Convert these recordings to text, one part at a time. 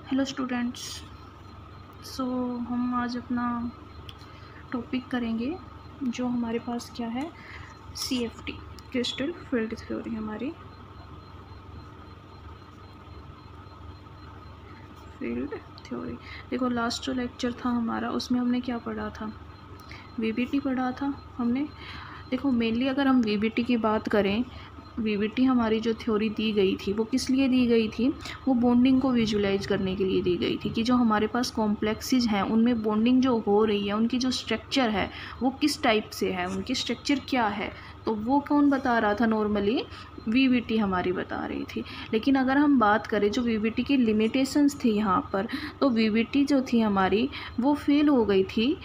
Hello students. सो हम आज अपना टॉपिक करेंगे जो हमारे पास क्या है, CFT क्रिस्टल फील्ड थ्योरी। हमारी फील्ड थ्योरी, देखो लास्ट जो लेक्चर था हमारा उसमें हमने क्या पढ़ा था, VBT पढ़ा था हमने। देखो मेनली अगर हम VBT की बात करें, VBT हमारी जो थ्योरी दी गई थी वो किस लिए दी गई थी, वो बॉन्डिंग को विजुलाइज करने के लिए दी गई थी कि जो हमारे पास कॉम्प्लेक्सेस हैं उनमें बॉन्डिंग जो हो रही है उनकी जो स्ट्रक्चर है वो किस टाइप से है, उनकी स्ट्रक्चर क्या है। तो वो कौन बता रहा था, नॉर्मली VBT हमारी बता रही थी। लेकिन अगर हम बात करें जो VBT की लिमिटेशंस थी यहाँ पर, तो VBT जो थी हमारी वो फेल हो गई थी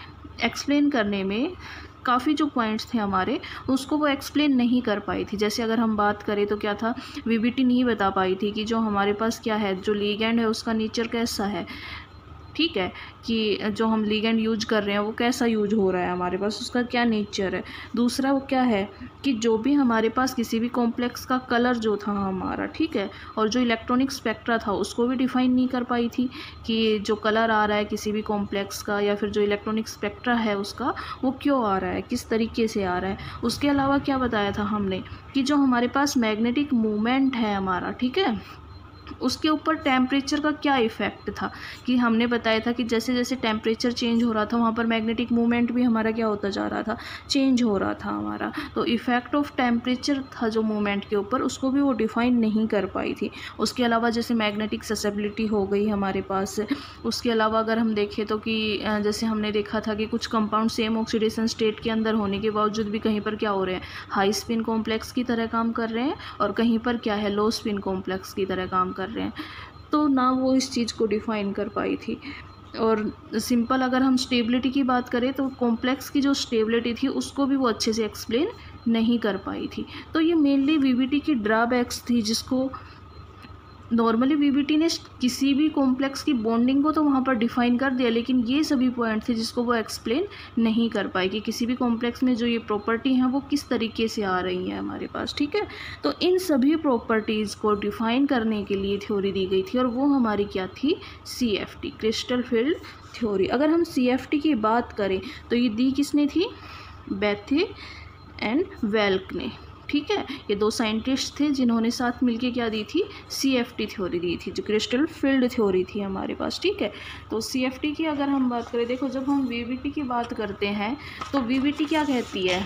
एक्सप्लेन करने में। काफ़ी जो पॉइंट्स थे हमारे उसको वो एक्सप्लेन नहीं कर पाई थी। जैसे अगर हम बात करें तो क्या था, VBT नहीं बता पाई थी कि जो हमारे पास क्या है, जो लिगैंड है उसका नेचर कैसा है, ठीक है, कि जो हम लिगैंड यूज कर रहे हैं वो कैसा यूज हो रहा है हमारे पास, उसका क्या नेचर है। दूसरा वो क्या है कि जो भी हमारे पास किसी भी कॉम्प्लेक्स का कलर जो था हमारा, ठीक है, और जो इलेक्ट्रॉनिक स्पेक्ट्रा था उसको भी डिफाइन नहीं कर पाई थी कि जो कलर आ रहा है किसी भी कॉम्प्लेक्स का या फिर जो इलेक्ट्रॉनिक स्पेक्ट्रा है उसका वो क्यों आ रहा है, किस तरीके से आ रहा है। उसके अलावा क्या बताया था हमने कि जो हमारे पास मैग्नेटिक मूवमेंट है हमारा, ठीक है, उसके ऊपर टेम्परेचर का क्या इफ़ेक्ट था। कि हमने बताया था कि जैसे जैसे टेम्परेचर चेंज हो रहा था वहाँ पर मैग्नेटिक मूवमेंट भी हमारा क्या होता जा रहा था, चेंज हो रहा था हमारा। तो इफ़ेक्ट ऑफ टेम्परेचर था जो मूवमेंट के ऊपर, उसको भी वो डिफ़ाइन नहीं कर पाई थी। उसके अलावा जैसे मैग्नेटिक ससेबिलिटी हो गई हमारे पास। उसके अलावा अगर हम देखें तो कि जैसे हमने देखा था कि कुछ कंपाउंड सेम ऑक्सीडेशन स्टेट के अंदर होने के बावजूद भी कहीं पर क्या हो रहे हैं, हाई स्पिन कॉम्प्लेक्स की तरह काम कर रहे हैं, और कहीं पर क्या है, लो स्पिन कॉम्प्लेक्स की तरह काम कर रहे हैं। तो ना वो इस चीज़ को डिफ़ाइन कर पाई थी। और सिंपल अगर हम स्टेबिलिटी की बात करें तो कॉम्प्लेक्स की जो स्टेबिलिटी थी उसको भी वो अच्छे से एक्सप्लेन नहीं कर पाई थी। तो ये मेनली VBT की ड्रॉबैक्स थी, जिसको नॉर्मली VBT ने किसी भी कॉम्प्लेक्स की बॉन्डिंग को तो वहाँ पर डिफ़ाइन कर दिया, लेकिन ये सभी पॉइंट थे जिसको वो एक्सप्लेन नहीं कर पाई कि किसी भी कॉम्प्लेक्स में जो ये प्रॉपर्टी हैं वो किस तरीके से आ रही हैं हमारे पास, ठीक है। तो इन सभी प्रॉपर्टीज़ को डिफ़ाइन करने के लिए थ्योरी दी गई थी, और वो हमारी क्या थी, CFT क्रिस्टल फील्ड थ्योरी। अगर हम CFT की बात करें तो ये दी किसने थी, बेथे एंड वेल्क ने, ठीक है। ये दो साइंटिस्ट थे जिन्होंने साथ मिलके क्या दी थी, CFT थ्योरी दी थी, जो क्रिस्टल फील्ड थ्योरी थी हमारे पास, ठीक है। तो CFT की अगर हम बात करें, देखो जब हम VBT की बात करते हैं तो VBT क्या कहती है,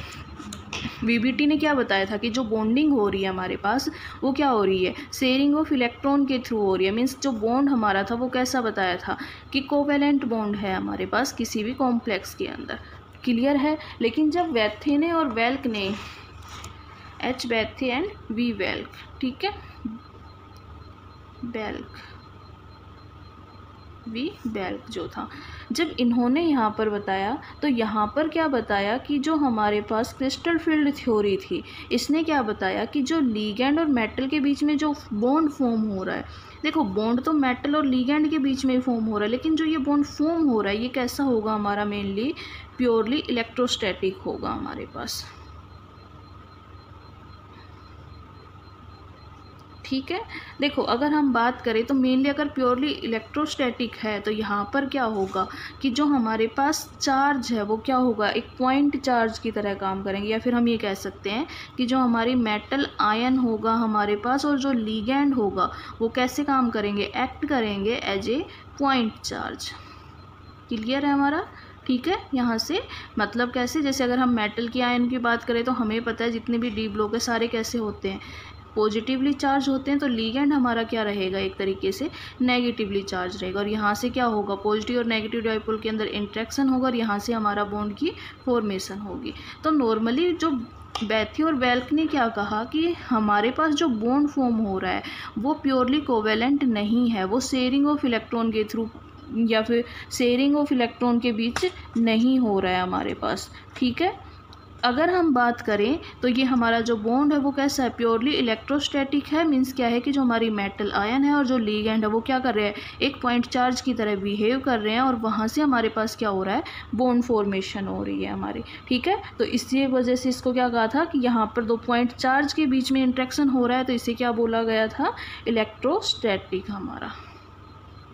VBT ने क्या बताया था कि जो बॉन्डिंग हो रही है हमारे पास वो क्या हो रही है, शेयरिंग ऑफ इलेक्ट्रॉन के थ्रू हो रही है। मीन्स जो बॉन्ड हमारा था वो कैसा बताया था कि कोवेलेंट बॉन्ड है हमारे पास किसी भी कॉम्प्लेक्स के अंदर, क्लियर है। लेकिन जब बेथे ने और वेल्क ने, H बेथे एंड V वेल्क, ठीक है, वेल्क V वेल्क जो था, जब इन्होंने यहाँ पर बताया तो यहाँ पर क्या बताया कि जो हमारे पास क्रिस्टल फील्ड थ्योरी थी, इसने क्या बताया कि जो लिगैंड और मेटल के बीच में जो बॉन्ड फॉर्म हो रहा है, देखो बॉन्ड तो मेटल और लिगैंड के बीच में ही फॉर्म हो रहा है, लेकिन जो ये बॉन्ड फॉर्म हो रहा है ये कैसा होगा हमारा, मेनली प्योरली इलेक्ट्रोस्टैटिक होगा हमारे पास, ठीक है। देखो अगर हम बात करें तो मेनली अगर प्योरली इलेक्ट्रोस्टैटिक है तो यहाँ पर क्या होगा कि जो हमारे पास चार्ज है वो क्या होगा, एक पॉइंट चार्ज की तरह काम करेंगे, या फिर हम ये कह सकते हैं कि जो हमारी मेटल आयन होगा हमारे पास और जो लिगैंड होगा वो कैसे काम करेंगे, एक्ट करेंगे as a point charge, clear है हमारा, ठीक है। यहाँ से मतलब कैसे, जैसे अगर हम मेटल की आयन की बात करें तो हमें पता है जितने भी डी ब्लॉक है सारे कैसे होते हैं, पॉजिटिवली चार्ज होते हैं। तो लिगैंड हमारा क्या रहेगा, एक तरीके से नेगेटिवली चार्ज रहेगा, और यहाँ से क्या होगा, पॉजिटिव और नेगेटिव डाइपोल के अंदर इंट्रैक्शन होगा और यहाँ से हमारा बॉन्ड की फॉर्मेशन होगी। तो नॉर्मली जो बेथे और वेल्क ने क्या कहा कि हमारे पास जो बॉन्ड फॉर्म हो रहा है वो प्योरली कोवेलेंट नहीं है, वो शेयरिंग ऑफ इलेक्ट्रॉन के थ्रू या फिर शेयरिंग ऑफ इलेक्ट्रॉन के बीच नहीं हो रहा है हमारे पास, ठीक है। अगर हम बात करें तो ये हमारा जो बॉन्ड है वो कैसा है, प्योरली इलेक्ट्रोस्टैटिक है। मीन्स क्या है कि जो हमारी मेटल आयन है और जो लिगैंड है वो क्या कर रहे हैं, एक पॉइंट चार्ज की तरह बिहेव कर रहे हैं, और वहाँ से हमारे पास क्या हो रहा है, बॉन्ड फॉर्मेशन हो रही है हमारी, ठीक है। तो इसी वजह से इसको क्या कहा था कि यहाँ पर दो पॉइंट चार्ज के बीच में इंट्रैक्शन हो रहा है, तो इसे क्या बोला गया था, इलेक्ट्रोस्टैटिक हमारा,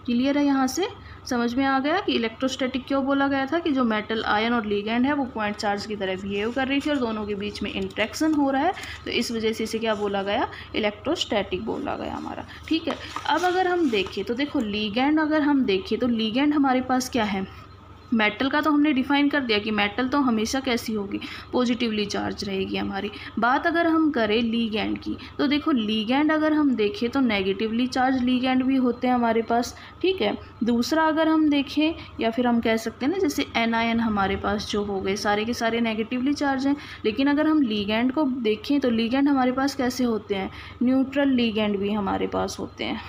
क्लियर है? यहाँ से समझ में आ गया कि इलेक्ट्रोस्टैटिक क्यों बोला गया था, कि जो मेटल आयन और लिगेंड है वो पॉइंट चार्ज की तरह बिहेव कर रही थी और दोनों के बीच में इंट्रैक्शन हो रहा है, तो इस वजह से इसे क्या बोला गया, इलेक्ट्रोस्टैटिक बोला गया हमारा। ठीक है, अब अगर हम देखें तो देखो लिगेंड, अगर हम देखें तो लिगेंड हमारे पास क्या है, मेटल का तो हमने डिफाइन कर दिया कि मेटल तो हमेशा कैसी होगी, पॉजिटिवली चार्ज रहेगी हमारी। बात अगर हम करें लिगेंड की, तो देखो लिगेंड अगर हम देखें तो नेगेटिवली चार्ज लिगेंड भी होते हैं हमारे पास। ठीक है, दूसरा अगर हम देखें, या फिर हम कह सकते हैं ना, जैसे एनायन हमारे पास जो हो गए सारे के सारे नेगेटिवली चार्ज हैं, लेकिन अगर हम लिगेंड को देखें तो लिगेंड हमारे पास कैसे होते हैं, न्यूट्रल लिगेंड भी हमारे पास होते हैं।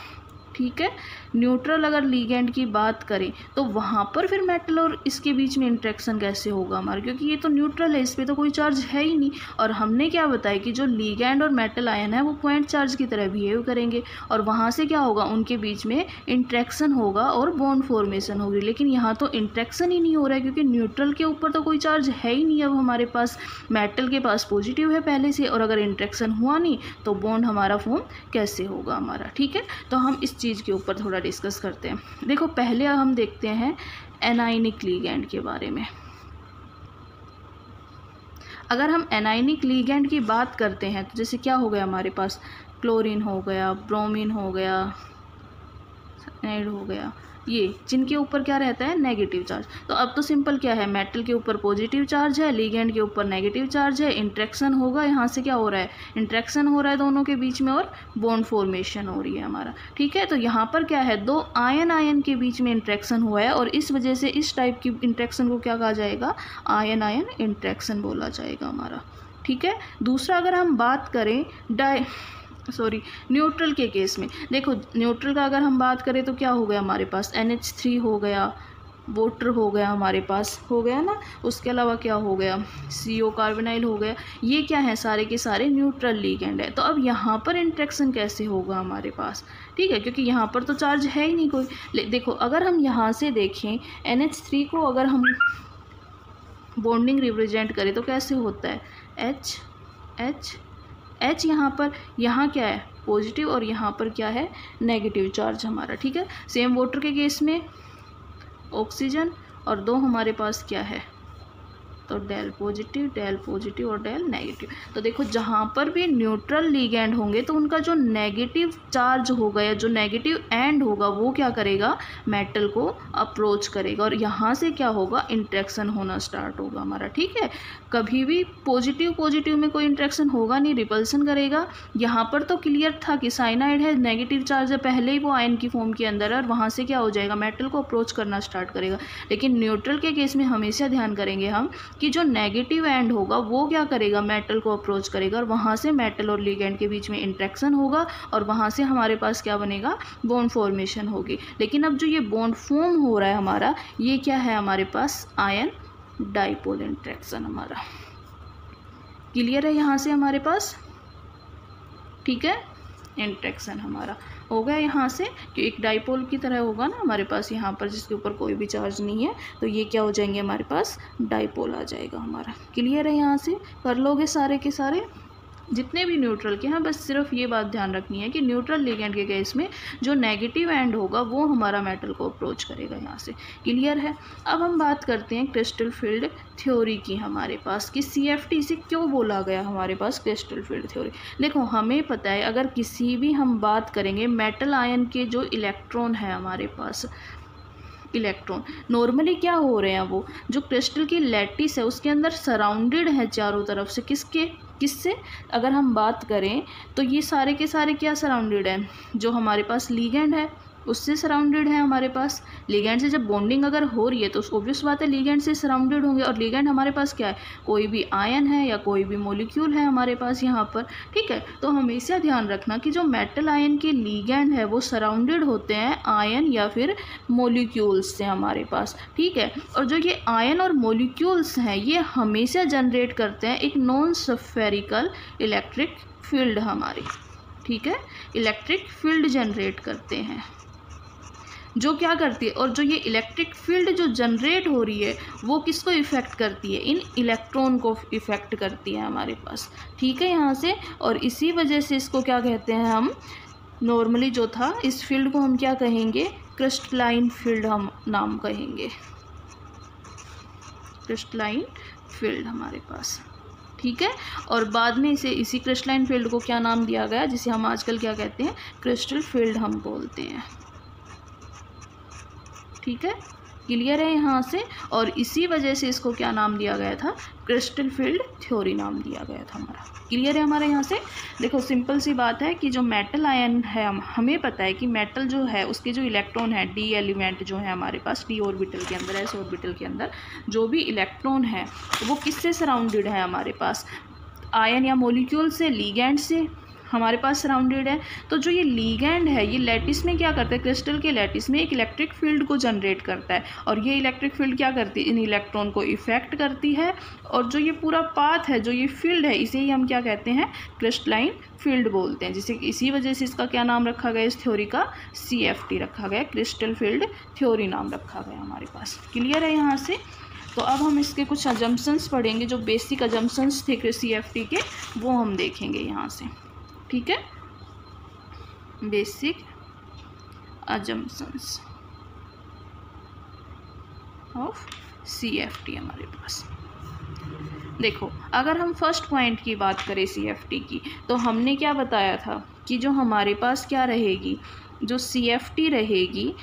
ठीक है, न्यूट्रल अगर लिगेंड की बात करें तो वहाँ पर फिर मेटल और इसके बीच में इंट्रैक्शन कैसे होगा हमारा, क्योंकि ये तो न्यूट्रल है, इस पर तो कोई चार्ज है ही नहीं। और हमने क्या बताया कि जो लिगेंड और मेटल आयन है वो पॉइंट चार्ज की तरह बिहेव करेंगे और वहाँ से क्या होगा, उनके बीच में इंट्रैक्शन होगा और बॉन्ड फॉर्मेशन होगी। लेकिन यहाँ तो इंट्रैक्शन ही नहीं हो रहा है, क्योंकि न्यूट्रल के ऊपर तो कोई चार्ज है ही नहीं अब हमारे पास, मेटल के पास पॉजिटिव है पहले से, और अगर इंट्रैक्शन हुआ नहीं तो बॉन्ड हमारा फॉर्म कैसे होगा हमारा। ठीक है, तो हम इस चीज़ के ऊपर थोड़ा डिस्कस करते हैं। देखो पहले हम देखते हैं एनायनिक लिगेंड के बारे में। अगर हम एनायनिक लिगेंड की बात करते हैं तो जैसे क्या हो गया हमारे पास, क्लोरीन हो गया, ब्रोमीन हो गया, साइनाइड हो गया, ये जिनके ऊपर क्या रहता है, नेगेटिव चार्ज। तो अब तो सिंपल क्या है, मेटल के ऊपर पॉजिटिव चार्ज है, लिगेंड के ऊपर नेगेटिव चार्ज है, इंट्रैक्शन होगा, यहाँ से क्या हो रहा है, इंट्रैक्शन हो रहा है दोनों के बीच में और बॉन्ड फॉर्मेशन हो रही है हमारा। ठीक है, तो यहाँ पर क्या है, दो आयन के बीच में इंट्रैक्शन हुआ है और इस वजह से इस टाइप की इंट्रैक्शन को क्या कहा जाएगा, आयन इंट्रैक्शन बोला जाएगा हमारा। ठीक है, दूसरा अगर हम बात करें न्यूट्रल के केस में, देखो न्यूट्रल का अगर हम बात करें तो क्या हो गया हमारे पास, NH3 हो गया, वाटर हो गया हमारे पास, हो गया ना, उसके अलावा क्या हो गया, CO कार्बोनाइल हो गया, ये क्या है, सारे के सारे न्यूट्रल लिगेंड है। तो अब यहाँ पर इंट्रैक्शन कैसे होगा हमारे पास, ठीक है, क्योंकि यहाँ पर तो चार्ज है ही नहीं कोई। देखो अगर हम यहाँ से देखें NH3 को, अगर हम बॉन्डिंग रिप्रेजेंट करें तो कैसे होता है, H यहाँ क्या है, पॉजिटिव, और यहाँ पर क्या है, नेगेटिव चार्ज हमारा। ठीक है, सेम वाटर के केस में ऑक्सीजन और दो हमारे पास क्या है, तो डेल पॉजिटिव और डेल नेगेटिव। तो देखो जहाँ पर भी न्यूट्रल लिगेंड होंगे तो उनका जो नेगेटिव चार्ज होगा या जो नेगेटिव एंड होगा वो क्या करेगा, मेटल को अप्रोच करेगा और यहाँ से क्या होगा, इंट्रैक्शन होना स्टार्ट होगा हमारा। ठीक है, कभी भी पॉजिटिव में कोई इंट्रैक्शन होगा नहीं, रिपल्सन करेगा। यहाँ पर तो क्लियर था कि साइनाइड है, नेगेटिव चार्ज है, पहले ही वो आयन की फॉर्म के अंदर है और वहाँ से क्या हो जाएगा, मेटल को अप्रोच करना स्टार्ट करेगा। लेकिन न्यूट्रल के केस में हमेशा ध्यान करेंगे हम कि जो नेगेटिव एंड होगा वो क्या करेगा, मेटल को अप्रोच करेगा और वहाँ से मेटल और लिगेंड के बीच में इंट्रैक्शन होगा और वहाँ से हमारे पास क्या बनेगा, बॉन्ड फॉर्मेशन होगी। लेकिन अब जो ये बॉन्ड फॉर्म हो रहा है हमारा, ये क्या है हमारे पास, आयन डाइपोल इंट्रैक्शन हमारा। क्लियर है यहाँ से हमारे पास? ठीक है, इंट्रैक्शन हमारा हो गया यहाँ से, कि एक डाइपोल की तरह होगा ना हमारे पास यहाँ पर, जिसके ऊपर कोई भी चार्ज नहीं है, तो ये क्या हो जाएंगे हमारे पास, डाइपोल आ जाएगा हमारा। क्लियर है यहाँ से? कर लोगे सारे के सारे जितने भी न्यूट्रल के हैं। बस सिर्फ ये बात ध्यान रखनी है कि न्यूट्रल लिगेंड के केस में जो नेगेटिव एंड होगा वो हमारा मेटल को अप्रोच करेगा यहाँ से। क्लियर है? अब हम बात करते हैं क्रिस्टल फील्ड थ्योरी की हमारे पास, कि CFT से क्यों बोला गया हमारे पास क्रिस्टल फील्ड थ्योरी। देखो हमें पता है, अगर किसी भी हम बात करेंगे मेटल आयन के जो इलेक्ट्रॉन है हमारे पास, इलेक्ट्रॉन नॉर्मली क्या हो रहे हैं, वो जो क्रिस्टल की लैटिस है उसके अंदर सराउंडेड है चारों तरफ से, किससे अगर हम बात करें तो ये सारे के सारे क्या सराउंडेड है, जो हमारे पास लिगेंड है उससे सराउंडेड है हमारे पास। लिगेंड से जब बॉन्डिंग अगर हो रही है तो ऑब्वियस बात है लिगेंड से सराउंडेड होंगे, और लिगेंड हमारे पास क्या है, कोई भी आयन है या कोई भी मॉलिक्यूल है हमारे पास यहाँ पर। ठीक है, तो हमेशा ध्यान रखना कि जो मेटल आयन के लिगेंड है वो सराउंडेड होते हैं आयन या फिर मॉलिक्यूल्स से हमारे पास। ठीक है, और जो ये आयन और मॉलिक्यूल्स हैं ये हमेशा जनरेट करते हैं एक नॉन स्फेरिकल इलेक्ट्रिक फील्ड हमारी। ठीक है, इलेक्ट्रिक फील्ड जनरेट करते हैं, जो क्या करती है, और जो ये इलेक्ट्रिक फील्ड जो जनरेट हो रही है वो किसको इफ़ेक्ट करती है, इन इलेक्ट्रॉन को इफ़ेक्ट करती है हमारे पास। ठीक है यहाँ से, और इसी वजह से इसको क्या कहते हैं हम, नॉर्मली जो था इस फील्ड को हम क्या कहेंगे, क्रिस्टलाइन फील्ड हम नाम कहेंगे, क्रिस्टलाइन फील्ड हमारे पास, ठीक है। और बाद में इसी क्रिस्टलाइन फील्ड को क्या नाम दिया गया, जिसे हम आजकल क्या कहते हैं, क्रिस्टल फील्ड हम बोलते हैं, ठीक है। क्लियर है यहाँ से। और इसी वजह से इसको क्या नाम दिया गया था, क्रिस्टल फील्ड थ्योरी नाम दिया गया था हमारा। क्लियर है हमारे यहाँ से। देखो सिंपल सी बात है कि जो मेटल आयन है, हमें पता है कि मेटल जो है उसके जो इलेक्ट्रॉन है, डी एलिमेंट जो है हमारे पास डी ऑर्बिटल के अंदर, एस ऑर्बिटल के अंदर जो भी इलेक्ट्रॉन है वो किससे सराउंडेड है हमारे पास, आयन या मॉलिक्यूल से, लिगैंड से हमारे पास सराउंडेड है। तो जो ये लीगैंड है ये लैटिस में क्या करता है, क्रिस्टल के लैटिस में एक इलेक्ट्रिक फील्ड को जनरेट करता है, और ये इलेक्ट्रिक फील्ड क्या करती है, इन इलेक्ट्रॉन को इफेक्ट करती है। और जो ये पूरा पाथ है, जो ये फील्ड है, इसे ही हम क्या कहते हैं, क्रिस्टलाइन फील्ड बोलते हैं, जिसे इसी वजह से इसका क्या नाम रखा गया, इस थ्योरी का CFT रखा गया, क्रिस्टल फील्ड थ्योरी नाम रखा गया हमारे पास। क्लियर है यहाँ से। तो अब हम इसके कुछ अजम्पशंस पढ़ेंगे, जो बेसिक अजम्पशंस थे CFT के, वो हम देखेंगे यहाँ से, ठीक है। बेसिक अजम्पशंस ऑफ CFT हमारे पास। देखो अगर हम फर्स्ट पॉइंट की बात करें CFT की, तो हमने क्या बताया था कि जो हमारे पास क्या रहेगी, जो CFT रहेगी,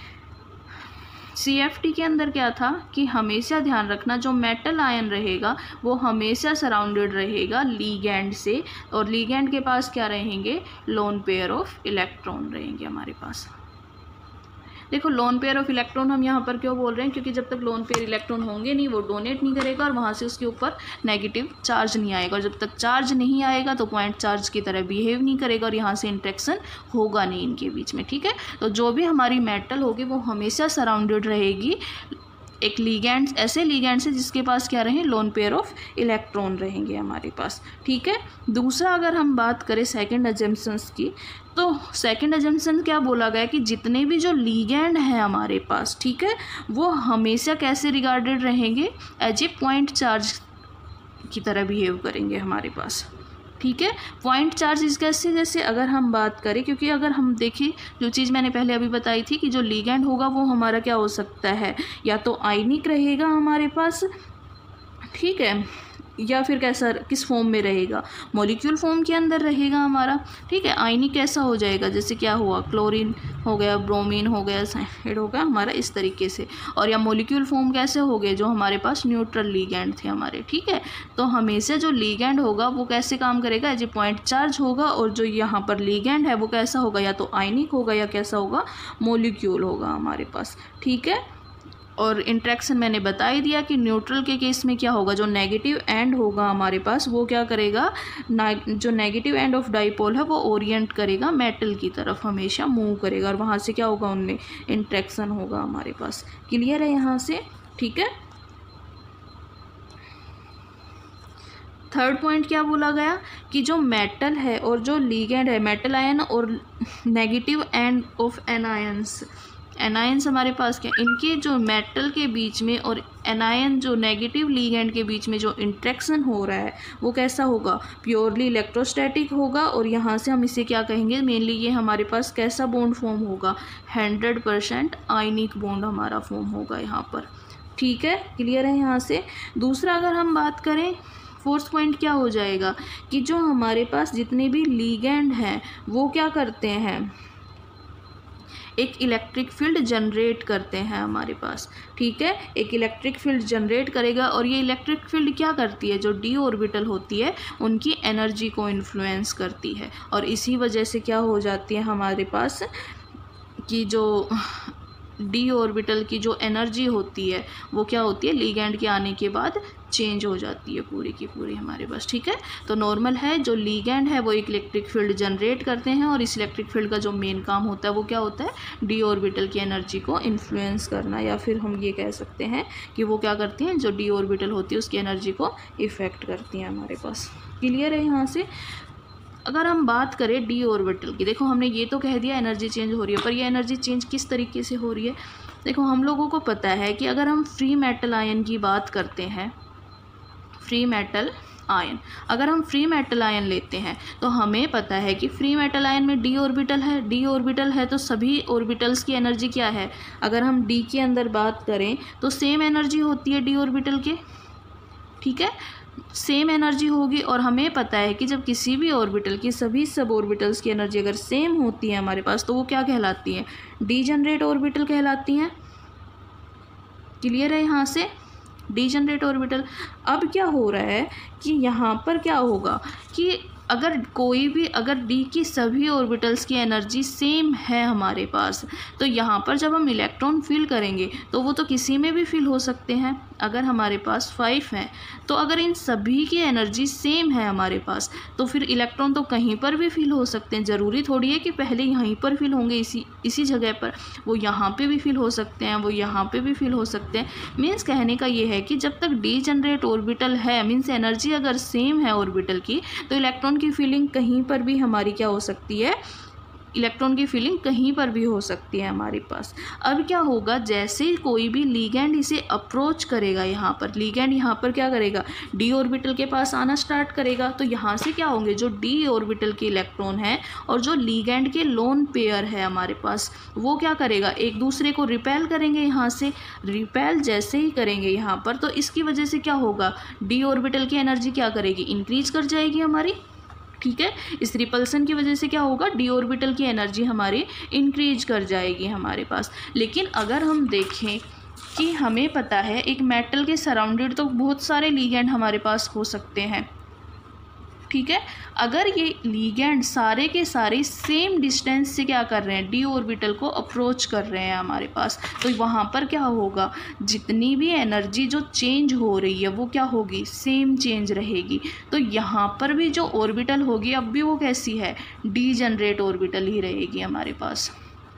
CFT के अंदर क्या था कि हमेशा ध्यान रखना जो मेटल आयन रहेगा वो हमेशा सराउंडेड रहेगा लीगैंड से, और लीगैंड के पास क्या रहेंगे, लोन पेयर ऑफ इलेक्ट्रॉन रहेंगे हमारे पास। देखो लोन पेयर ऑफ इलेक्ट्रॉन हम यहाँ पर क्यों बोल रहे हैं, क्योंकि जब तक लोन पेयर इलेक्ट्रॉन होंगे नहीं वो डोनेट नहीं करेगा और वहाँ से उसके ऊपर नेगेटिव चार्ज नहीं आएगा, और जब तक चार्ज नहीं आएगा तो पॉइंट चार्ज की तरह बिहेव नहीं करेगा और यहाँ से इंटरेक्शन होगा नहीं इनके बीच में, ठीक है। तो जो भी हमारी मेटल होगी वो हमेशा सराउंडेड रहेगी एक लीगैंड, ऐसे लीगैंड से जिसके पास क्या रहे, लोन पेयर ऑफ इलेक्ट्रॉन रहेंगे हमारे पास, ठीक है। दूसरा अगर हम बात करें सेकंड अजम्पशंस की, तो सेकंड अजम्पशन क्या बोला गया कि जितने भी जो लीगैंड है हमारे पास, ठीक है, वो हमेशा कैसे रिगार्डेड रहेंगे, एज ए पॉइंट चार्ज की तरह बिहेव करेंगे हमारे पास, ठीक है। पॉइंट चार्ज इस कैसे, जैसे अगर हम बात करें, क्योंकि अगर हम देखें जो चीज़ मैंने पहले अभी बताई थी कि जो लीगैंड होगा वो हमारा क्या हो सकता है, या तो आयनिक रहेगा हमारे पास, ठीक है, या फिर कैसा, किस फॉर्म में रहेगा, मॉलिक्यूल फॉर्म के अंदर रहेगा हमारा, ठीक है। आयनिक कैसा हो जाएगा, जैसे क्या हुआ, क्लोरीन हो गया, ब्रोमीन हो गया, साइनाइड हो गया हमारा, इस तरीके से। और या मॉलिक्यूल फॉर्म कैसे हो गए, जो हमारे पास न्यूट्रल लीगैंड थे हमारे, ठीक है। तो हमेशा जो लीगैंड होगा वो कैसे काम करेगा, एज ए पॉइंट चार्ज होगा, और जो यहाँ पर लीगैंड है वो कैसा होगा, या तो आयनिक होगा या कैसा होगा, मॉलिक्यूल होगा हमारे पास, ठीक है। और इंट्रैक्शन मैंने बता ही दिया कि न्यूट्रल के केस में क्या होगा, जो नेगेटिव एंड होगा हमारे पास वो क्या करेगा, जो नेगेटिव एंड ऑफ डाइपोल है वो ओरिएंट करेगा मेटल की तरफ, हमेशा मूव करेगा, और वहाँ से क्या होगा, उनमें इंट्रैक्शन होगा हमारे पास। क्लियर है यहाँ से, ठीक है। थर्ड पॉइंट क्या बोला गया कि जो मेटल है और जो लीगैंड है, मेटल आयन और negative end of anions, anions हमारे पास क्या, इनके जो मेटल के बीच में और एनायन जो नेगेटिव लीगैंड के बीच में जो इंट्रैक्शन हो रहा है वो कैसा होगा, प्योरली इलेक्ट्रोस्टैटिक होगा। और यहाँ से हम इसे क्या कहेंगे, मेनली ये हमारे पास कैसा बॉन्ड फॉर्म होगा, 100% आयनिक बॉन्ड हमारा फॉर्म होगा यहाँ पर, ठीक है। क्लियर है यहाँ से। दूसरा अगर हम बात करें, फोर्थ पॉइंट क्या हो जाएगा कि जो हमारे पास जितने भी लीगैंड हैं वो क्या करते हैं, एक इलेक्ट्रिक फील्ड जनरेट करते हैं हमारे पास, ठीक है। एक इलेक्ट्रिक फील्ड जनरेट करेगा, और ये इलेक्ट्रिक फील्ड क्या करती है, जो डी ऑर्बिटल होती है उनकी एनर्जी को इन्फ्लुएंस करती है, और इसी वजह से क्या हो जाती है हमारे पास कि जो डी ऑर्बिटल की जो एनर्जी होती है वो क्या होती है, लीगैंड के आने के बाद चेंज हो जाती है पूरी की पूरी हमारे पास, ठीक है। तो नॉर्मल है, जो लीगैंड है वो एक इलेक्ट्रिक फील्ड जनरेट करते हैं, और इस इलेक्ट्रिक फील्ड का जो मेन काम होता है वो क्या होता है, डी ऑर्बिटल की एनर्जी को इन्फ्लुएंस करना, या फिर हम ये कह सकते हैं कि वो क्या करती हैं, जो डी ऑर्बिटल होती है उसकी एनर्जी को इफेक्ट करती हैं हमारे पास। क्लियर है यहाँ से। अगर हम बात करें डी ऑर्बिटल की, देखो हमने ये तो कह दिया एनर्जी चेंज हो रही है, पर ये एनर्जी चेंज किस तरीके से हो रही है। देखो हम लोगों को पता है कि अगर हम फ्री मेटल आयन की बात करते हैं, फ्री मेटल आयन। अगर हम फ्री मेटल आयन लेते हैं तो हमें पता है कि फ्री मेटल आयन में डी ऑर्बिटल है, डी ऑर्बिटल है तो सभी ऑर्बिटल्स की एनर्जी क्या है, अगर हम डी के अंदर बात करें तो सेम एनर्जी होती है डी ऑर्बिटल के, ठीक है, सेम एनर्जी होगी। और हमें पता है कि जब किसी भी ऑर्बिटल की सभी सब ऑर्बिटल्स की एनर्जी अगर सेम होती है हमारे पास तो वो क्या कहलाती है, डीजनरेट ऑर्बिटल कहलाती हैं। क्लियर है यहाँ से, डीजनरेट ऑर्बिटल। अब क्या हो रहा है कि यहाँ पर क्या होगा कि अगर कोई भी, अगर डी की सभी ऑर्बिटल्स की एनर्जी सेम है हमारे पास, तो यहाँ पर जब हम इलेक्ट्रॉन फिल करेंगे तो वो तो किसी में भी फिल हो सकते हैं। अगर हमारे पास 5 हैं तो अगर इन सभी की एनर्जी सेम है हमारे पास तो फिर इलेक्ट्रॉन तो कहीं पर भी फिल हो सकते हैं। ज़रूरी थोड़ी है कि पहले यहीं पर फिल होंगे, इसी जगह पर, वो यहाँ पे भी फिल हो सकते हैं, वो यहाँ पे भी फिल हो सकते हैं। मीन्स कहने का ये है कि जब तक डी जनरेट ऑर्बिटल है, मीन्स एनर्जी अगर सेम है ऑर्बिटल की, तो इलेक्ट्रॉन की फीलिंग कहीं पर भी हमारी क्या हो सकती है, इलेक्ट्रॉन की फीलिंग कहीं पर भी हो सकती है हमारे पास। अब क्या होगा, जैसे कोई भी लीगैंड इसे अप्रोच करेगा, यहाँ पर लीगैंड यहाँ पर क्या करेगा, डी ऑर्बिटल के पास आना स्टार्ट करेगा, तो यहाँ से क्या होंगे, जो डी ऑर्बिटल के इलेक्ट्रॉन है और जो लीगैंड के लोन पेयर है हमारे पास, वो क्या करेगा, एक दूसरे को रिपेल करेंगे। यहाँ से रिपेल जैसे ही करेंगे यहाँ पर, तो इसकी वजह से क्या होगा, डी ऑर्बिटल की एनर्जी क्या करेगी, इंक्रीज कर जाएगी हमारी, ठीक है। इस रिपल्सन की वजह से क्या होगा, डी ऑर्बिटल की एनर्जी हमारी इंक्रीज कर जाएगी हमारे पास। लेकिन अगर हम देखें कि हमें पता है एक मेटल के सराउंडेड तो बहुत सारे लीगैंड हमारे पास हो सकते हैं, ठीक है। अगर ये लीगैंड सारे के सारे सेम डिस्टेंस से क्या कर रहे हैं, डी ऑर्बिटल को अप्रोच कर रहे हैं हमारे पास, तो वहाँ पर क्या होगा, जितनी भी एनर्जी जो चेंज हो रही है वो क्या होगी, सेम चेंज रहेगी। तो यहाँ पर भी जो ऑर्बिटल होगी अब भी वो कैसी है, डी जनरेट ऑर्बिटल ही रहेगी हमारे पास,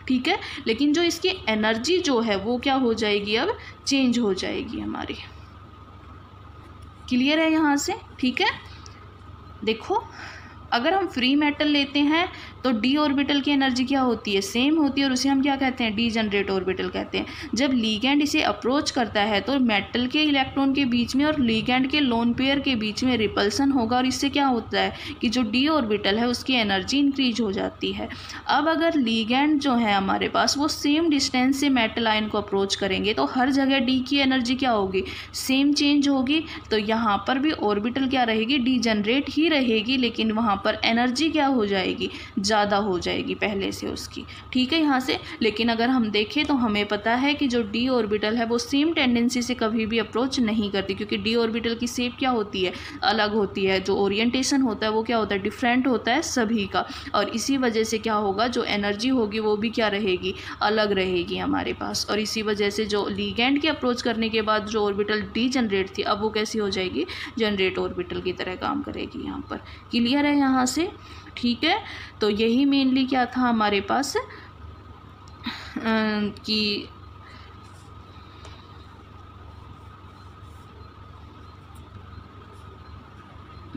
ठीक है। लेकिन जो इसकी एनर्जी जो है वो क्या हो जाएगी, अब चेंज हो जाएगी हमारी। क्लियर है यहाँ से, ठीक है। देखो अगर हम फ्री मेटल लेते हैं तो डी ऑर्बिटल की एनर्जी क्या होती है, सेम होती है, और उसे हम क्या कहते हैं, डी जनरेट ऑर्बिटल कहते हैं। जब लीगैंड इसे अप्रोच करता है तो मेटल के इलेक्ट्रॉन के बीच में और लीगैंड के लोन पेयर के बीच में रिपल्सन होगा, और इससे क्या होता है कि जो डी ऑर्बिटल है उसकी एनर्जी इंक्रीज हो जाती है। अब अगर लीगैंड जो है हमारे पास वो सेम डिस्टेंस से मेटल आयन को अप्रोच करेंगे तो हर जगह डी की एनर्जी क्या होगी, सेम चेंज होगी। तो यहाँ पर भी ऑर्बिटल क्या रहेगी, डी जनरेट ही रहेगी, लेकिन वहाँ पर एनर्जी क्या हो जाएगी, ज़्यादा हो जाएगी पहले से उसकी, ठीक है यहाँ से। लेकिन अगर हम देखें तो हमें पता है कि जो डी ऑर्बिटल है वो सेम टेंडेंसी से कभी भी अप्रोच नहीं करती, क्योंकि डी ऑर्बिटल की शेप क्या होती है, अलग होती है, जो ओरिएंटेशन होता है वो क्या होता है, डिफरेंट होता है सभी का, और इसी वजह से क्या होगा, जो एनर्जी होगी वो भी क्या रहेगी, अलग रहेगी हमारे पास। और इसी वजह से जो लीगैंड के अप्रोच करने के बाद जो ऑर्बिटल डी जनरेट थी अब वो कैसी हो जाएगी, जनरेट ऑर्बिटल की तरह काम करेगी यहाँ पर। क्लियर है यहाँ से, ठीक है। तो यही मेनली क्या था हमारे पास कि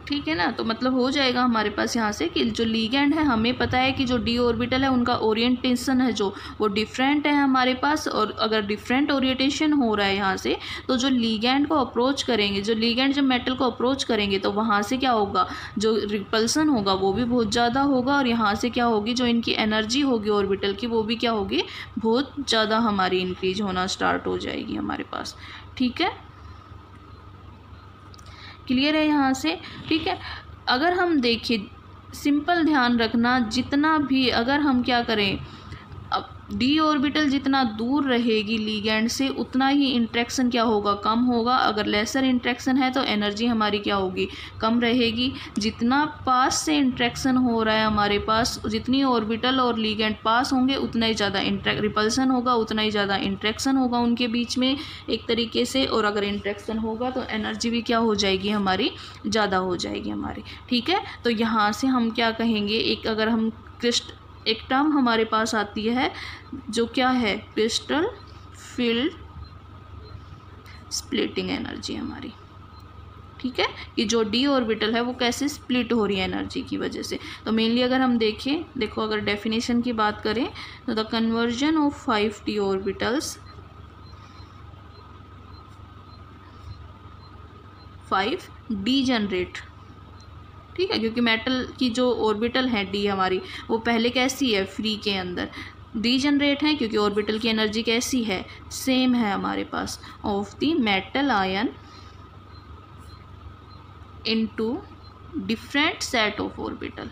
ठीक है ना, तो मतलब हो जाएगा हमारे पास यहाँ से कि जो लीगैंड है हमें पता है कि जो डी ऑर्बिटल है उनका ओरिएंटेशन है जो वो डिफरेंट है हमारे पास, और अगर डिफरेंट ओरिएंटेशन हो रहा है यहाँ से तो जो लीगैंड को अप्रोच करेंगे, जो लीगैंड जब मेटल को अप्रोच करेंगे तो वहाँ से क्या होगा, जो रिपल्सन होगा वो भी बहुत ज़्यादा होगा, और यहाँ से क्या होगी, जो इनकी एनर्जी होगी ऑर्बिटल की वो भी क्या होगी, बहुत ज़्यादा हमारी इंक्रीज होना स्टार्ट हो जाएगी हमारे पास, ठीक है। क्लियर है यहाँ से, ठीक है। अगर हम देखें, सिंपल ध्यान रखना, जितना भी अगर हम क्या करें, अब डी ऑर्बिटल जितना दूर रहेगी लीगैंड से उतना ही इंट्रैक्शन क्या होगा, कम होगा। अगर लेसर इंट्रैक्शन है तो एनर्जी हमारी क्या होगी, कम रहेगी। जितना पास से इंट्रैक्शन हो रहा है हमारे पास, जितनी ऑर्बिटल और लीगैंड पास होंगे उतना ही ज़्यादा रिपल्सन होगा, उतना ही ज़्यादा इंट्रैक्शन होगा उनके बीच में एक तरीके से, और अगर इंट्रैक्शन होगा तो एनर्जी भी क्या हो जाएगी हमारी, ज़्यादा हो जाएगी हमारी, ठीक है। तो यहाँ से हम क्या कहेंगे, एक अगर हम एक टर्म हमारे पास आती है जो क्या है, क्रिस्टल फील्ड स्प्लिटिंग एनर्जी हमारी, ठीक है, कि जो डी ऑर्बिटल है वो कैसे स्प्लिट हो रही है एनर्जी की वजह से। तो मेनली अगर हम देखें, देखो अगर डेफिनेशन की बात करें तो the conversion of 5 D orbitals 5 degenerate, ठीक है, क्योंकि मेटल की जो ऑर्बिटल है डी हमारी वो पहले कैसी है, फ्री के अंदर डीजनरेट है, क्योंकि ऑर्बिटल की एनर्जी कैसी है, सेम है हमारे पास, of the metal ion into different set of orbital.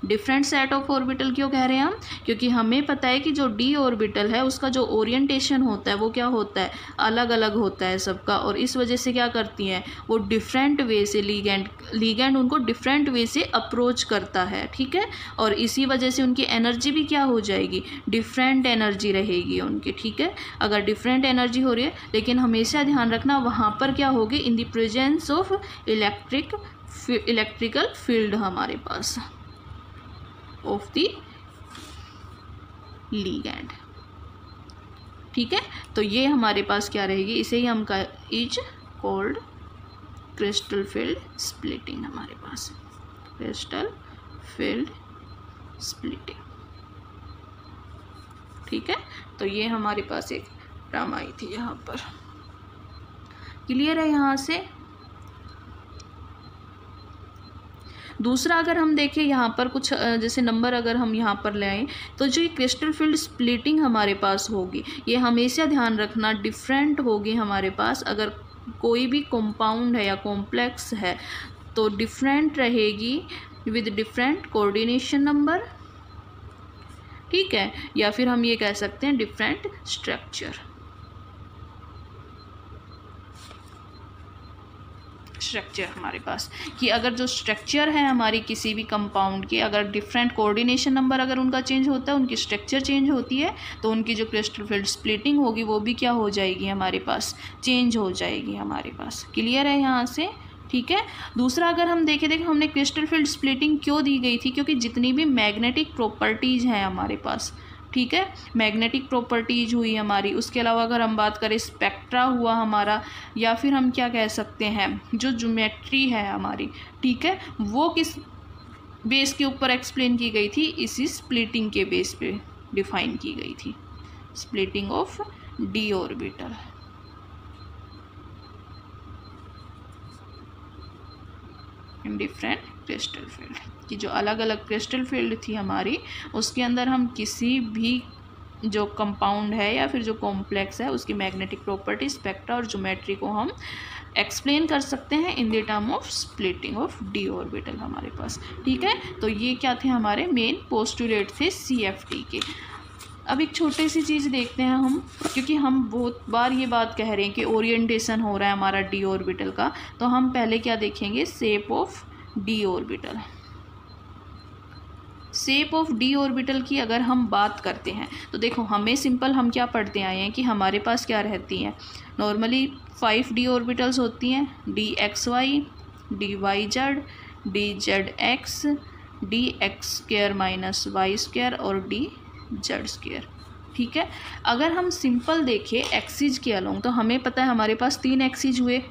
Different set of orbital क्यों कह रहे हैं हम, क्योंकि हमें पता है कि जो डी ऑर्बिटल है उसका जो ओरिएंटेशन होता है वो क्या होता है, अलग अलग होता है सबका, और इस वजह से क्या करती हैं वो डिफरेंट वे से लीगेंड उनको डिफरेंट वे से अप्रोच करता है, ठीक है, और इसी वजह से उनकी एनर्जी भी क्या हो जाएगी, डिफरेंट एनर्जी रहेगी उनकी, ठीक है। अगर डिफरेंट एनर्जी हो रही है, लेकिन हमेशा ध्यान रखना वहाँ पर क्या होगी, in the presence of electrical field हमारे पास ऑफ द लीगैंड, ठीक है। तो ये हमारे पास क्या रहेगी, इसे ही हम is called crystal field splitting, हमारे पास क्रिस्टल फील्ड स्प्लिटिंग, ठीक है। तो ये हमारे पास एक टर्म आई थी यहाँ पर, क्लियर है यहाँ से। दूसरा अगर हम देखें यहाँ पर कुछ जैसे नंबर अगर हम यहाँ पर ले आएँ, तो जो ये क्रिस्टल फील्ड स्प्लिटिंग हमारे पास होगी, ये हमेशा ध्यान रखना डिफरेंट होगी हमारे पास। अगर कोई भी कंपाउंड है या कॉम्प्लेक्स है तो डिफरेंट रहेगी विद डिफरेंट कोऑर्डिनेशन नंबर, ठीक है, या फिर हम ये कह सकते हैं डिफरेंट स्ट्रक्चर हमारे पास, कि अगर जो स्ट्रक्चर है हमारी किसी भी कंपाउंड के, अगर डिफरेंट कोऑर्डिनेशन नंबर अगर उनका चेंज होता है, उनकी स्ट्रक्चर चेंज होती है, तो उनकी जो क्रिस्टल फील्ड स्प्लिटिंग होगी वो भी क्या हो जाएगी हमारे पास, चेंज हो जाएगी हमारे पास। क्लियर है यहाँ से, ठीक है। दूसरा अगर हम देखें हमने क्रिस्टल फील्ड स्प्लिटिंग क्यों दी गई थी, क्योंकि जितनी भी मैग्नेटिक प्रॉपर्टीज़ हैं हमारे पास, ठीक है, मैग्नेटिक प्रॉपर्टीज हुई हमारी, उसके अलावा अगर हम बात करें स्पेक्ट्रा हुआ हमारा, या फिर हम क्या कह सकते हैं जो ज्योमेट्री है हमारी, ठीक है, वो किस बेस के ऊपर एक्सप्लेन की गई थी, इसी स्प्लिटिंग के बेस पे डिफाइन की गई थी, splitting of D orbital. Different crystal field की जो अलग अलग क्रिस्टल फील्ड थी हमारी, उसके अंदर हम किसी भी जो कंपाउंड है या फिर जो कॉम्प्लेक्स है उसकी मैग्नेटिक प्रॉपर्टी, स्पेक्ट्रा और ज्योमेट्री को हम एक्सप्लेन कर सकते हैं in the term of splitting of D orbital हमारे पास, ठीक है। तो ये क्या थे हमारे मेन पोस्टुलेट थे CFT के। अब एक छोटी सी चीज़ देखते हैं हम, क्योंकि हम बहुत बार ये बात कह रहे हैं कि ओरिएंटेशन हो रहा है हमारा डी ऑर्बिटल का, तो हम पहले क्या देखेंगे, shape of D orbital. Shape of D orbital की अगर हम बात करते हैं तो देखो हमें सिंपल हम क्या पढ़ते आए हैं कि हमारे पास क्या रहती हैं, नॉर्मली 5 डी ऑर्बिटल्स होती हैं, DXY, DYZ, DZX, DX² - Y² और DZ², ठीक है। अगर हम सिंपल देखें एक्सिस के अलोंग, तो हमें पता है हमारे पास 3 एक्सिस हुए,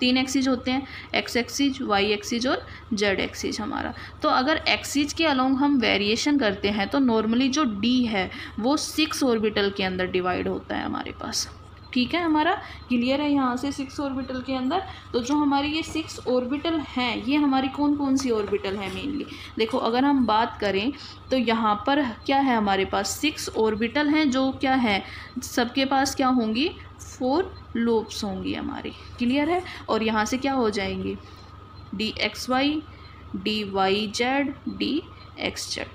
3 एक्सिस होते हैं, X एक्सिस, Y एक्सिस और Z एक्सिस हमारा। तो अगर एक्सिस के अलोंग हम वेरिएशन करते हैं तो नॉर्मली जो D है वो 6 ऑर्बिटल के अंदर डिवाइड होता है हमारे पास, ठीक है, हमारा क्लियर है यहाँ से 6 ऑर्बिटल के अंदर। तो जो हमारी ये 6 ऑर्बिटल हैं, ये हमारी कौन कौन सी ऑर्बिटल है मेनली, देखो अगर हम बात करें तो यहाँ पर क्या है हमारे पास 6 ऑर्बिटल हैं, जो क्या है सबके पास क्या होंगी, 4 लूप्स होंगी हमारी, क्लियर है। और यहाँ से क्या हो जाएंगी, DXY, DYZ, DXZ,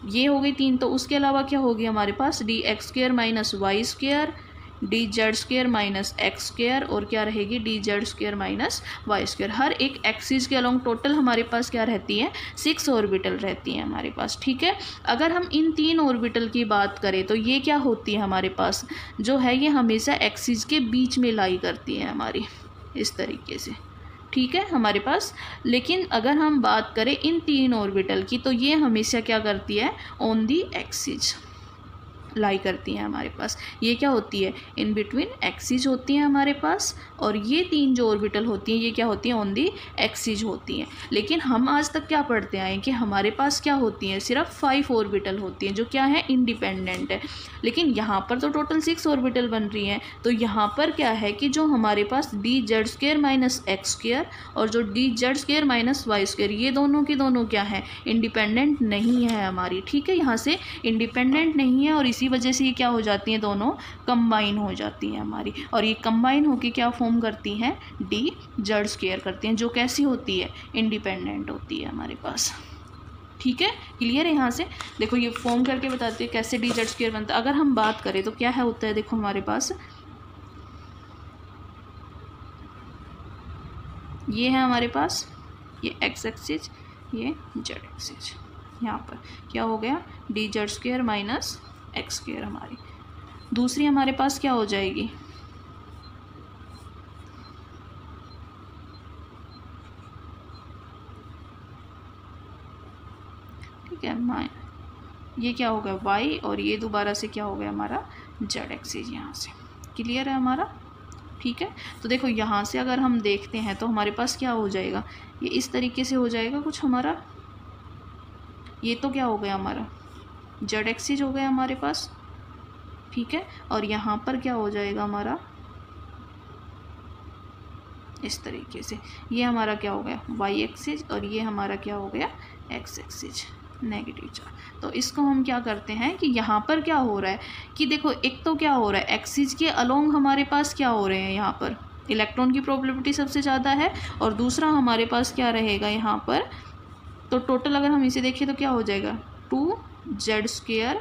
ये हो गई 3। तो उसके अलावा क्या होगी हमारे पास, DX² - Y², DZ² - X² और क्या रहेगी, DZ² - Y²। हर एक एक्सिस के अलोंग टोटल हमारे पास क्या रहती है, 6 ऑर्बिटल रहती हैं हमारे पास, ठीक है। अगर हम इन 3 ऑर्बिटल की बात करें तो ये क्या होती है हमारे पास, जो है ये हमेशा एक्सिस के बीच में लाई करती है हमारी, इस तरीके से, ठीक है हमारे पास। लेकिन अगर हम बात करें इन 3 ऑर्बिटल की तो ये हमेशा क्या करती है, ऑन दी एक्सिस, लाई करती हैं हमारे पास। ये क्या होती है, इन बिटवीन एक्सिस होती हैं हमारे पास, और ये 3 जो ऑर्बिटल होती हैं ये क्या होती हैं, ऑन दी एक्सिस होती हैं। लेकिन हम आज तक क्या पढ़ते आए कि हमारे पास क्या होती हैं, सिर्फ 5 ऑर्बिटल होती हैं जो क्या है, इंडिपेंडेंट है। लेकिन यहाँ पर तो टोटल 6 ऑर्बिटल बन रही हैं। तो यहाँ पर क्या है कि जो हमारे पास dz² माइनस x² और जो dz² माइनस y² ये दोनों की दोनों क्या है, इंडिपेंडेंट नहीं है हमारी। ठीक है, यहाँ से इंडिपेंडेंट नहीं है और इसी वजह से ये क्या हो जाती हैं, दोनों कंबाइन हो जाती हैं हमारी, और ये कंबाइन होकर क्या फॉर्म करती हैं, dz² करती हैं, जो कैसी होती है, इंडिपेंडेंट होती है हमारे पास। ठीक है, क्लियर है। यहाँ से देखो ये फॉर्म करके बताते हैं कैसे dz² बनता है। अगर हम बात करें तो क्या है होता है, देखो हमारे पास ये है हमारे पास, ये x एक्सिस, ये z एक्सिस। यहाँ पर क्या हो गया, dz² माइनस x² हमारी। दूसरी हमारे पास क्या हो जाएगी, ठीक है, ये क्या हो गया y, और ये दोबारा से क्या हो गया हमारा z एक्सिस। यहाँ से क्लियर है हमारा। ठीक है, तो देखो यहाँ से अगर हम देखते हैं तो हमारे पास क्या हो जाएगा, ये इस तरीके से हो जाएगा कुछ हमारा, ये तो क्या हो गया हमारा z एक्सिस हो गया हमारे पास। ठीक है, और यहाँ पर क्या हो जाएगा हमारा, इस तरीके से ये हमारा क्या हो गया y एक्सिस, और ये हमारा क्या हो गया x एक्सिस, नेगेटिव चार्ज। तो इसको हम क्या करते हैं कि यहाँ पर क्या हो रहा है कि देखो, एक तो क्या हो रहा है, एक्सिस के अलोंग हमारे पास क्या हो रहे हैं, यहाँ पर इलेक्ट्रॉन की प्रोबेबिलिटी सबसे ज़्यादा है, और दूसरा हमारे पास क्या रहेगा यहाँ पर, तो टोटल अगर हम इसे देखें तो क्या हो जाएगा, 2z²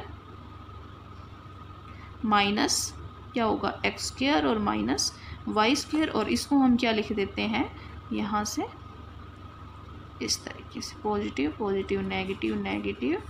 माइनस क्या होगा x² और माइनस y², और इसको हम क्या लिख देते हैं यहाँ से इस तरीके से, positive positive negative negative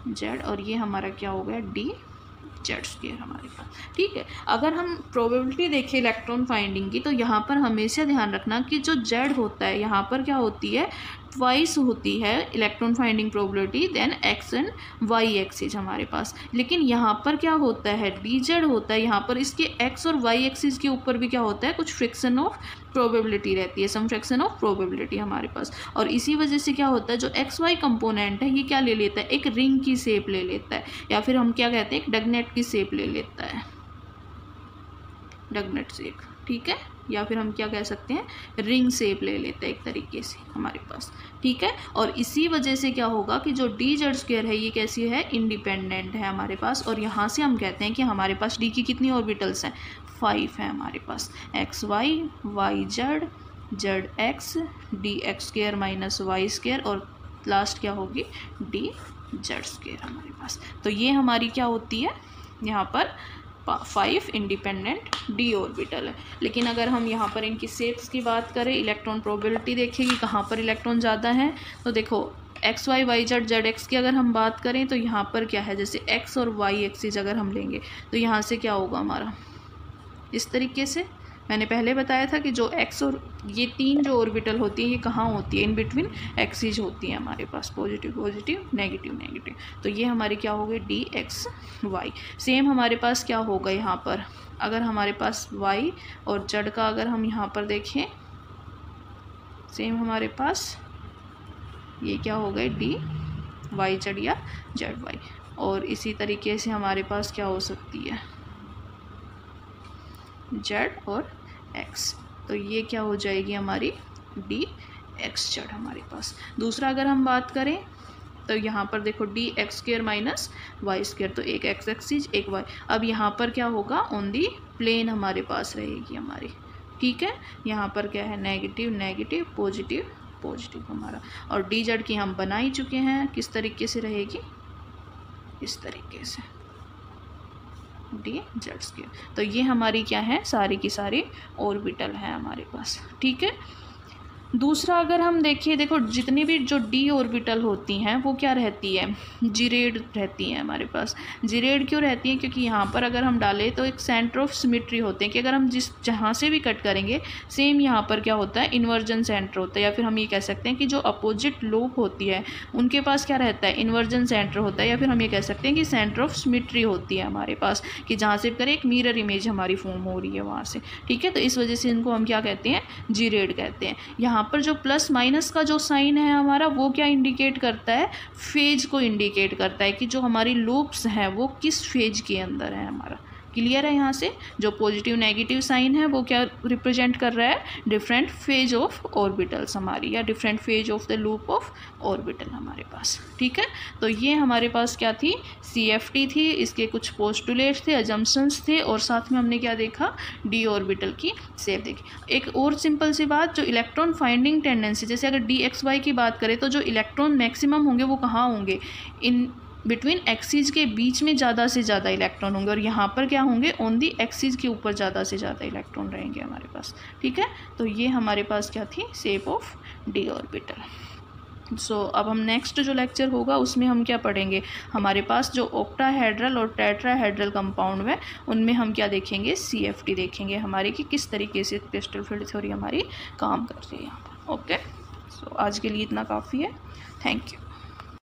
z, और ये हमारा क्या हो गया dz² हमारे पास। ठीक है, अगर हम प्रोबेबिलिटी देखें इलेक्ट्रॉन फाइंडिंग की तो यहाँ पर हमेशा ध्यान रखना कि जो z होता है यहाँ पर क्या होती है, ट्वाइस होती है electron finding probability then x and y axis हमारे पास। लेकिन यहाँ पर क्या होता है, dz होता है, यहाँ पर इसके x और y एक्सिस के ऊपर भी क्या होता है, कुछ फ्रिक्शन ऑफ प्रोबेबिलिटी रहती है, सम फ्रैक्शन ऑफ प्रोबेबिलिटी हमारे पास। और इसी वजह से क्या होता है, जो एक्स वाई कंपोनेंट है ये क्या ले लेता है, एक रिंग की शेप ले लेता है, या फिर हम क्या कहते हैं, एक डगनेट की शेप ले लेता है, डगनेट शेप। ठीक है, या फिर हम क्या कह सकते हैं, रिंग शेप ले लेते हैं एक तरीके से हमारे पास। ठीक है, और इसी वजह से क्या होगा कि जो dz² है ये कैसी है, इंडिपेंडेंट है हमारे पास। और यहाँ से हम कहते हैं कि हमारे पास d की कितनी ऑर्बिटल्स हैं, 5 है हमारे पास, X Y Y Z Z X dx² minus y², और लास्ट क्या होगी dz² हमारे पास। तो ये हमारी क्या होती है, यहाँ पर 5 इंडिपेंडेंट d ऑर्बिटल है। लेकिन अगर हम यहाँ पर इनकी शेप्स की बात करें, इलेक्ट्रॉन प्रोबेबिलिटी देखेगी कहाँ पर इलेक्ट्रॉन ज़्यादा है, तो देखो X Y Y Z Z X की अगर हम बात करें तो यहाँ पर क्या है, जैसे एक्स और वाई एक्सिस अगर हम लेंगे तो यहाँ से क्या होगा हमारा, इस तरीके से मैंने पहले बताया था कि जो एक्स और ये 3 जो ऑर्बिटल होती है ये कहाँ होती है, इन बिटवीन एक्सिस होती है हमारे पास, पॉजिटिव पॉजिटिव नेगेटिव नेगेटिव। तो ये हमारी क्या हो गई dx/y। सेम हमारे पास क्या होगा यहाँ पर, अगर हमारे पास y और z का अगर हम यहाँ पर देखें, सेम हमारे पास ये क्या हो गए dy/z या zy। और इसी तरीके से हमारे पास क्या हो सकती है z और x, तो ये क्या हो जाएगी हमारी dx/z हमारे पास। दूसरा अगर हम बात करें तो यहाँ पर देखो dx² माइनस y², तो एक x एक्सिस एक y। अब यहाँ पर क्या होगा, ऑन दी प्लेन हमारे पास रहेगी हमारी। ठीक है, यहाँ पर क्या है, नेगेटिव नेगेटिव पॉजिटिव पॉजिटिव हमारा। और dz की हम बना ही चुके हैं, किस तरीके से रहेगी, इस तरीके से dz²। तो ये हमारी क्या है, सारी की सारी ऑर्बिटल है हमारे पास। ठीक है, दूसरा अगर हम देखिए, देखो जितनी भी जो डी ऑर्बिटल होती हैं वो क्या रहती है, जीरेड रहती हैं हमारे पास। जीरेड क्यों रहती हैं, क्योंकि यहाँ पर अगर हम डालें तो एक सेंटर ऑफ सिमेट्री होते हैं कि अगर हम जहाँ से भी कट करेंगे सेम यहाँ पर क्या होता है, इन्वर्जन सेंटर होता है, या फिर हम ये कह सकते हैं कि जो अपोजिट लोब होती है उनके पास क्या रहता है, इन्वर्जन सेंटर होता है, या फिर हम ये कह सकते हैं कि सेंटर ऑफ सिमेट्री होती है हमारे पास, कि जहाँ से करें एक मिरर इमेज हमारी फॉर्म हो रही है वहाँ से, ठीक है। तो इस वजह से इनको हम क्या कहते हैं, जीरेड कहते हैं। यहाँ पर जो प्लस माइनस का जो साइन है हमारा, वो क्या इंडिकेट करता है, फेज को इंडिकेट करता है कि जो हमारी लूप्स हैं वो किस फेज के अंदर है हमारा। क्लियर है। यहाँ से जो पॉजिटिव नेगेटिव साइन है वो क्या रिप्रेजेंट कर रहा है, डिफरेंट फेज ऑफ ऑर्बिटल्स हमारी, या different phase of the loop of orbital हमारे पास, ठीक है। तो ये हमारे पास क्या थी, CFT थी, इसके कुछ पोस्टुलेट्स थे, अजम्पशंस थे, और साथ में हमने क्या देखा, डी ऑर्बिटल की शेप देखी। एक और सिंपल सी बात, जो इलेक्ट्रॉन फाइंडिंग टेंडेंसी, जैसे अगर DXY की बात करें तो जो इलेक्ट्रॉन मैक्सिमम होंगे वो कहाँ होंगे, इन बिटवीन एक्सिस के बीच में ज़्यादा से ज़्यादा इलेक्ट्रॉन होंगे, और यहाँ पर क्या होंगे, ऑन दी एक्सिस के ऊपर ज़्यादा से ज़्यादा इलेक्ट्रॉन रहेंगे हमारे पास, ठीक है। तो ये हमारे पास क्या थी, शेप ऑफ डी ऑर्बिटल। सो अब हम नेक्स्ट जो लेक्चर होगा उसमें हम क्या पढ़ेंगे, हमारे पास जो ऑक्टाहेड्रल और टेट्राहेड्रल कंपाउंड है उनमें हम क्या देखेंगे, CFT देखेंगे हमारे, कि किस तरीके से क्रिस्टल फील्ड थ्योरी हमारी काम कर रही है यहाँ पर। ओके, सो आज के लिए इतना काफ़ी है। Thank you.